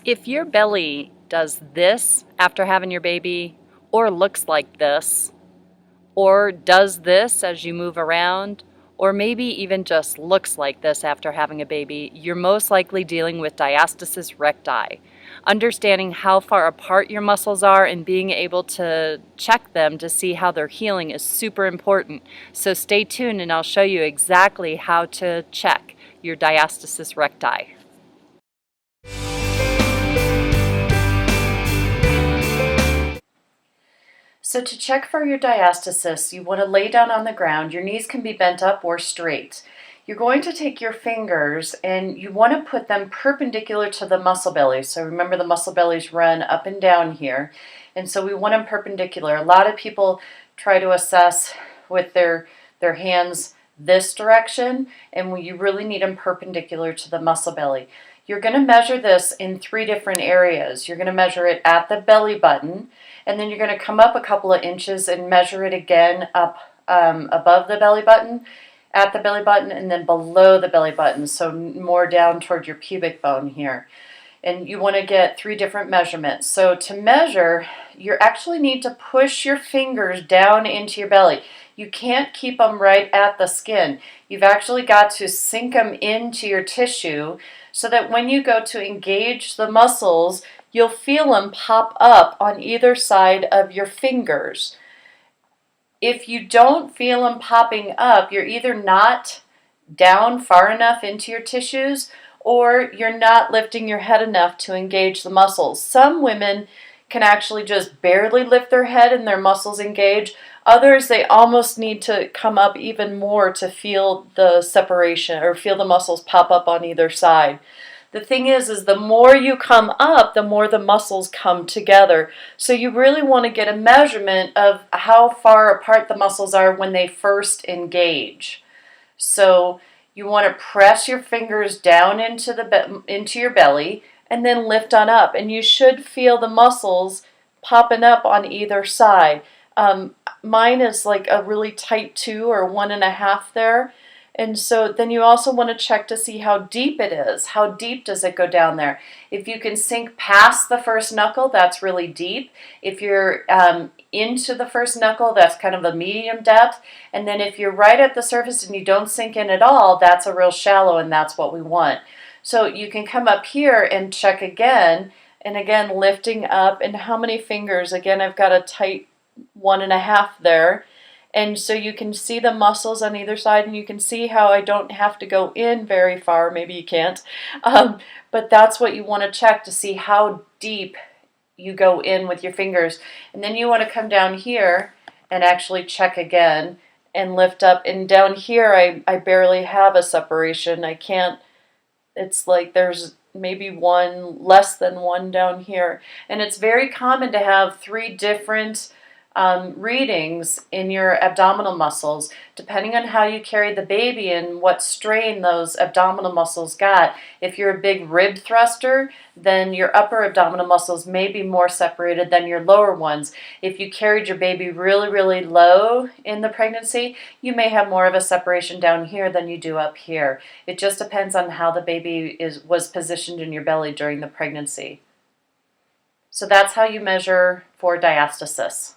If your belly does this after having your baby, or looks like this, or does this as you move around, or maybe even just looks like this after having a baby, you're most likely dealing with diastasis recti. Understanding how far apart your muscles are and being able to check them to see how they're healing is super important. So stay tuned and I'll show you exactly how to check your diastasis recti. So to check for your diastasis, you want to lay down on the ground. Your knees can be bent up or straight. You're going to take your fingers and you want to put them perpendicular to the muscle belly. So remember, the muscle bellies run up and down here. And so we want them perpendicular. A lot of people try to assess with their hands this direction, and you really need them perpendicular to the muscle belly. You're going to measure this in 3 different areas. You're going to measure it at the belly button, and then you're going to come up a couple of inches and measure it again up above the belly button, at the belly button, and then below the belly button, so more down toward your pubic bone here. And you want to get 3 different measurements. So to measure, you actually need to push your fingers down into your belly. You can't keep them right at the skin. You've actually got to sink them into your tissue so that when you go to engage the muscles, you'll feel them pop up on either side of your fingers. If you don't feel them popping up, you're either not down far enough into your tissues, or you're not lifting your head enough to engage the muscles. Some women can actually just barely lift their head and their muscles engage. Others, they almost need to come up even more to feel the separation or feel the muscles pop up on either side. The thing is the more you come up, the more the muscles come together. So you really want to get a measurement of how far apart the muscles are when they first engage. So you want to press your fingers down into your belly and then lift on up. And you should feel the muscles popping up on either side. Mine is like a really tight 2 or 1.5 there. And so then you also want to check to see how deep it is. How deep does it go down there? If you can sink past the first knuckle, that's really deep. If you're into the first knuckle, that's kind of a medium depth. And then if you're right at the surface and you don't sink in at all, that's a real shallow, and that's what we want. So you can come up here and check again, and again lifting up. And how many fingers? Again, I've got a tight 1.5 there. And so you can see the muscles on either side, and you can see how I don't have to go in very far. Maybe you can't. But that's what you want to check to see how deep you go in with your fingers. And then you want to come down here and actually check again and lift up. And down here, I barely have a separation. I can't, it's like there's maybe less than 1 down here. And it's very common to have 3 different readings in your abdominal muscles, depending on how you carried the baby and what strain those abdominal muscles got. If you're a big rib thruster, then your upper abdominal muscles may be more separated than your lower ones. If you carried your baby really, really low in the pregnancy, you may have more of a separation down here than you do up here. It just depends on how the baby was positioned in your belly during the pregnancy. So that's how you measure for diastasis.